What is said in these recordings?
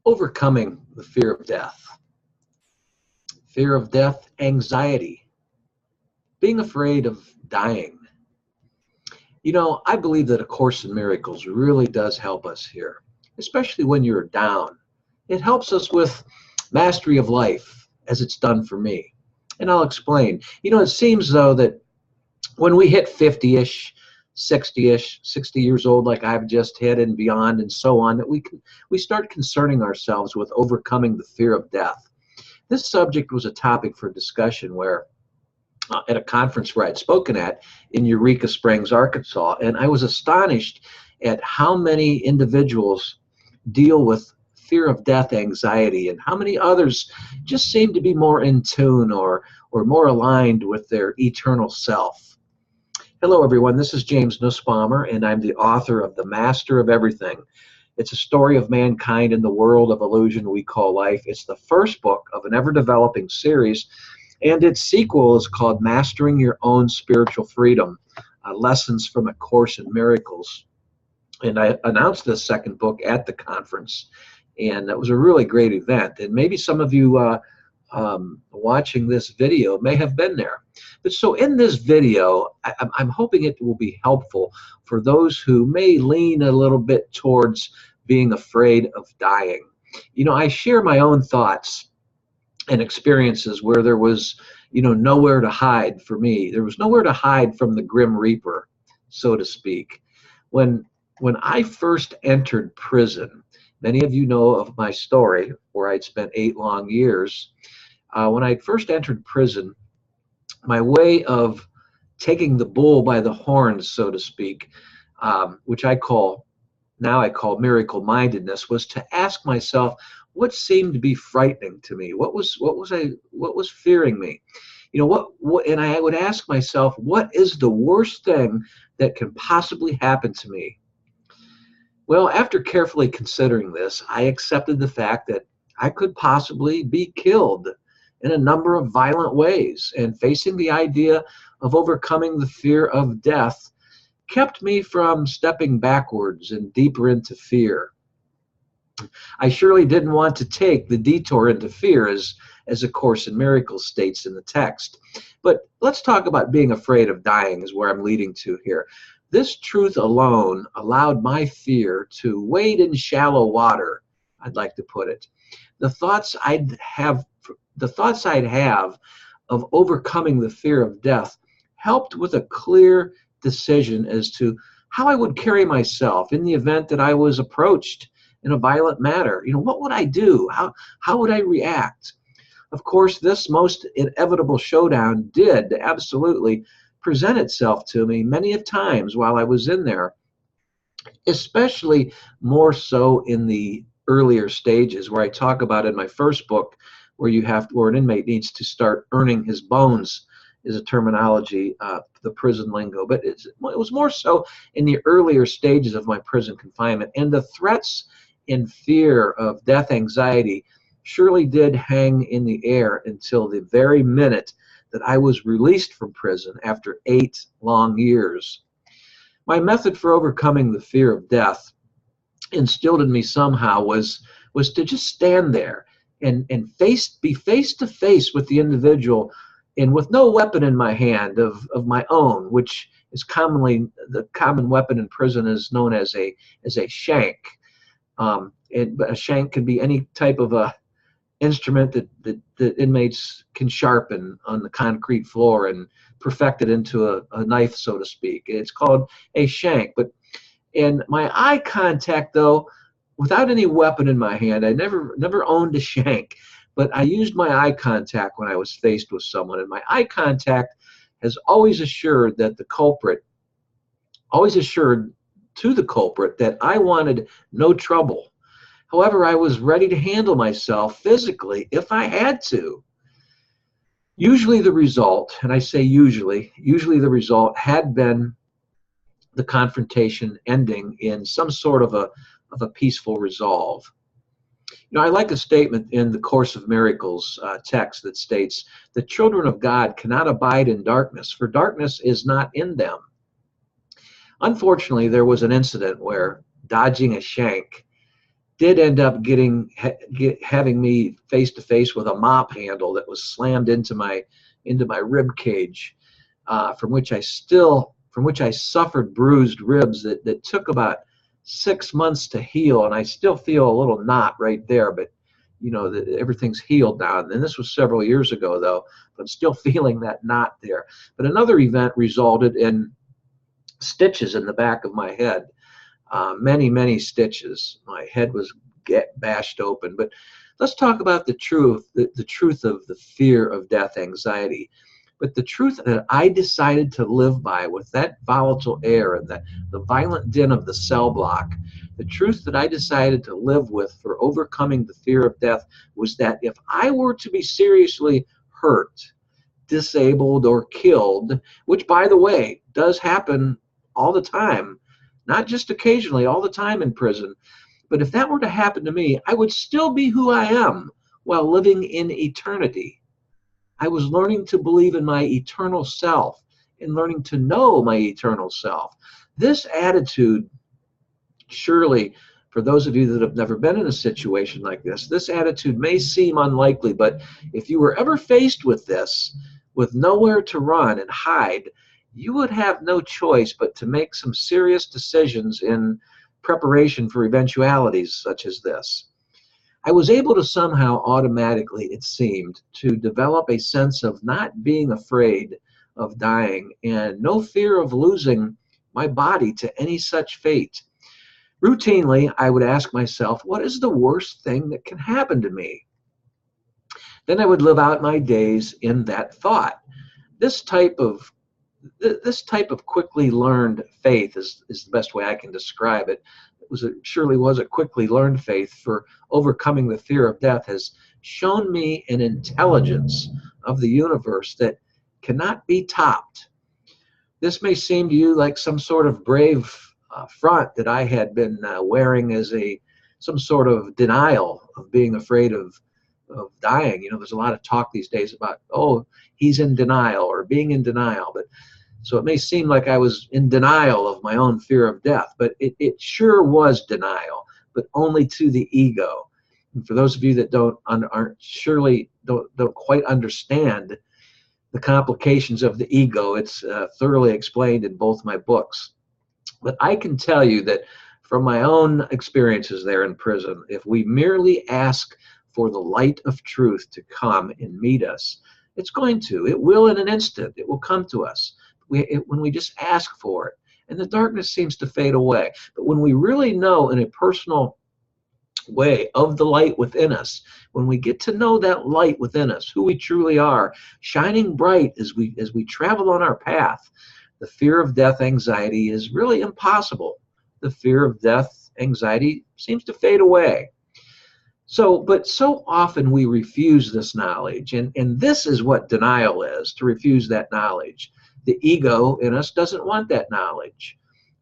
Overcoming the fear of death. Fear of death, anxiety, being afraid of dying. You know, I believe that A Course in Miracles really does help us here, especially when you're down. It helps us with mastery of life, as it's done for me. And I'll explain. You know, it seems, though, that when we hit 50-ish, 60-ish, 60 years old, like I've just hit and beyond and so on, that we start concerning ourselves with overcoming the fear of death. This subject was a topic for discussion where at a conference where I'd spoken at in Eureka Springs, Arkansas, and I was astonished at how many individuals deal with fear of death anxiety and how many others just seem to be more in tune or more aligned with their eternal self. Hello, everyone. This is James Nussbaumer, and I'm the author of The Master of Everything. It's a story of mankind in the world of illusion we call life. It's the first book of an ever-developing series, and its sequel is called Mastering Your Own Spiritual Freedom, Lessons from A Course in Miracles. And I announced this second book at the conference, and it was a really great event. And maybe some of you watching this video may have been there. But so in this video, I'm hoping it will be helpful for those who may lean a little bit towards being afraid of dying. You know, I share my own thoughts and experiences where there was, you know, nowhere to hide for me. There was nowhere to hide from the Grim Reaper, so to speak. When I first entered prison, many of you know of my story where I'd spent 8 long years. When I first entered prison, my way of taking the bull by the horns, so to speak, which I call miracle-mindedness, was to ask myself what seemed to be frightening to me. What was fearing me? You know, and I would ask myself, what is the worst thing that can possibly happen to me? Well, after carefully considering this, I accepted the fact that I could possibly be killed in a number of violent ways, and facing the idea of overcoming the fear of death kept me from stepping backwards and deeper into fear. I surely didn't want to take the detour into fear, as A Course in Miracles states in the text. But let's talk about being afraid of dying, is where I'm leading to here. This truth alone allowed my fear to wade in shallow water, I'd like to put it. The thoughts I'd have of overcoming the fear of death helped with a clear decision as to how I would carry myself in the event that I was approached in a violent manner. You know, what would I do? How would I react? Of course, this most inevitable showdown did absolutely present itself to me many of times while I was in there, especially more so in the earlier stages, where I talk about in my first book, where an inmate needs to start earning his bones, is a terminology, the prison lingo. But it was more so in the earlier stages of my prison confinement, and the threats and fear of death anxiety surely did hang in the air until the very minute that I was released from prison after 8 long years. My method for overcoming the fear of death, instilled in me somehow, was to just stand there and be face to face with the individual, and with no weapon in my hand of my own, which is commonly the common weapon in prison is known as a shank. But a shank can be any type of a instrument that inmates can sharpen on the concrete floor and perfect it into a knife, so to speak. It's called a shank. And my eye contact, though, without any weapon in my hand, I never owned a shank, but I used my eye contact when I was faced with someone, and my eye contact has always assured to the culprit that I wanted no trouble. However, I was ready to handle myself physically if I had to. Usually the result, and I say usually the result had been the confrontation ending in some sort of a peaceful resolve. You know, I like a statement in the Course of Miracles text that states, "The children of God cannot abide in darkness, for darkness is not in them." Unfortunately, there was an incident where, dodging a shank, did end up having me face to face with a mop handle that was slammed into my rib cage, from which I suffered bruised ribs that took about 6 months to heal, and I still feel a little knot right there, but everything's healed now. And this was several years ago, though, but I'm still feeling that knot there. But another event resulted in stitches in the back of my head, many stitches. My head was bashed open. But let's talk about the truth of the fear of death anxiety. But the truth that I decided to live by, with that volatile air and the violent din of the cell block, the truth that I decided to live with for overcoming the fear of death was that if I were to be seriously hurt, disabled, or killed, which, by the way, does happen all the time, not just occasionally, all the time in prison, but if that were to happen to me, I would still be who I am while living in eternity. I was learning to believe in my eternal self and learning to know my eternal self. This attitude, surely, for those of you that have never been in a situation like this attitude may seem unlikely, but if you were ever faced with this, with nowhere to run and hide, you would have no choice but to make some serious decisions in preparation for eventualities such as this. I was able to somehow automatically, it seemed, to develop a sense of not being afraid of dying and no fear of losing my body to any such fate. Routinely, I would ask myself, what is the worst thing that can happen to me? Then I would live out my days in that thought. This type of quickly learned faith is the best way I can describe it. Surely was a quickly learned faith for overcoming the fear of death, has shown me an intelligence of the universe that cannot be topped. This may seem to you like some sort of brave front that I had been wearing as some sort of denial of being afraid of dying. There's a lot of talk these days about, oh, he's in denial or being in denial. But so it may seem like I was in denial of my own fear of death, but it sure was denial, but only to the ego. And for those of you that don't quite understand the complications of the ego, it's thoroughly explained in both my books. But I can tell you that from my own experiences there in prison, if we merely ask for the light of truth to come and meet us, it will in an instant, it will come to us. When we just ask for it, and the darkness seems to fade away. But when we really know in a personal way of the light within us, when we get to know that light within us, who we truly are, shining bright as we travel on our path, the fear of death anxiety is really impossible. The fear of death anxiety seems to fade away. But so often we refuse this knowledge, and this is what denial is, to refuse that knowledge. The ego in us doesn't want that knowledge.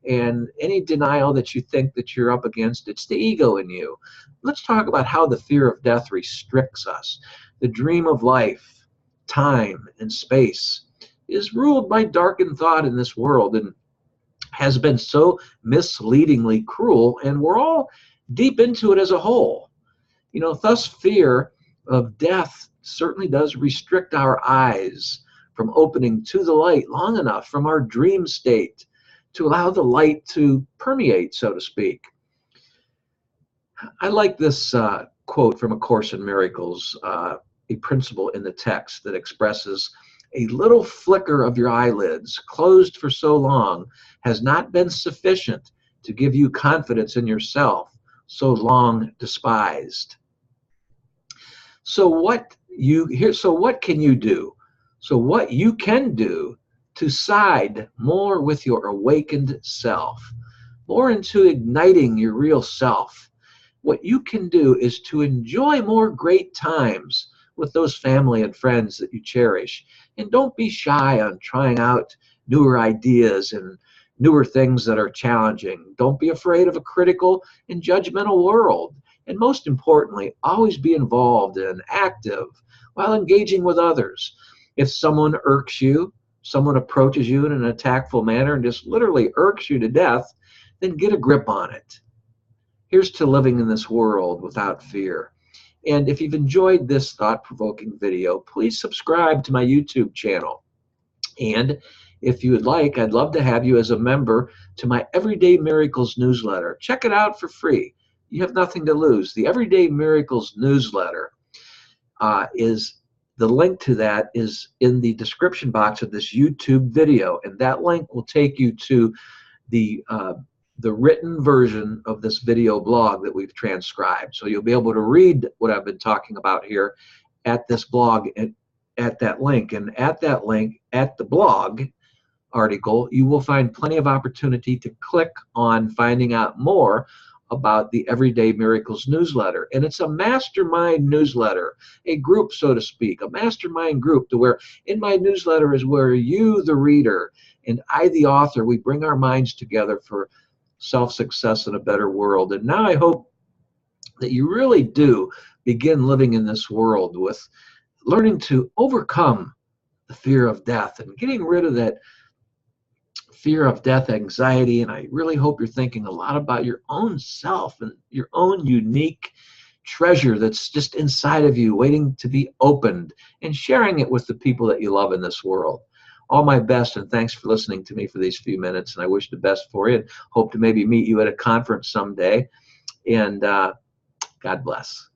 And any denial that you think that you're up against, it's the ego in you. Let's talk about how the fear of death restricts us. The dream of life, time, and space is ruled by darkened thought in this world and has been so misleadingly cruel, and we're all deep into it as a whole. Thus fear of death certainly does restrict our eyes from opening to the light long enough from our dream state to allow the light to permeate, so to speak. I like this quote from A Course in Miracles, a principle in the text that expresses, a little flicker of your eyelids, closed for so long, has not been sufficient to give you confidence in yourself, so long despised. So what can you do? So what you can do to side more with your awakened self, more into igniting your real self. What you can do is to enjoy more great times with those family and friends that you cherish. And don't be shy on trying out newer ideas and newer things that are challenging. Don't be afraid of a critical and judgmental world. And most importantly, always be involved and active while engaging with others. If someone irks you, someone approaches you in an attackful manner and just literally irks you to death, then get a grip on it. Here's to living in this world without fear. And if you've enjoyed this thought-provoking video, please subscribe to my YouTube channel. And if you would like, I'd love to have you as a member to my Everyday Miracles newsletter. Check it out for free. You have nothing to lose. The Everyday Miracles newsletter is the link to that is in the description box of this YouTube video, and that link will take you to the written version of this video blog that we've transcribed. So you'll be able to read what I've been talking about here at this blog and at that link. And at that link, at the blog article, you will find plenty of opportunity to click on finding out more about the Everyday Miracles newsletter. And it's a mastermind newsletter, a group, so to speak, a mastermind group to where in my newsletter is where you, the reader, and I, the author, we bring our minds together for self-success in a better world. And now I hope that you really do begin living in this world with learning to overcome the fear of death and getting rid of that fear of death anxiety. And I really hope you're thinking a lot about your own self and your own unique treasure that's just inside of you waiting to be opened, and sharing it with the people that you love in this world. All my best, and thanks for listening to me for these few minutes, and I wish the best for you and hope to maybe meet you at a conference someday. And God bless.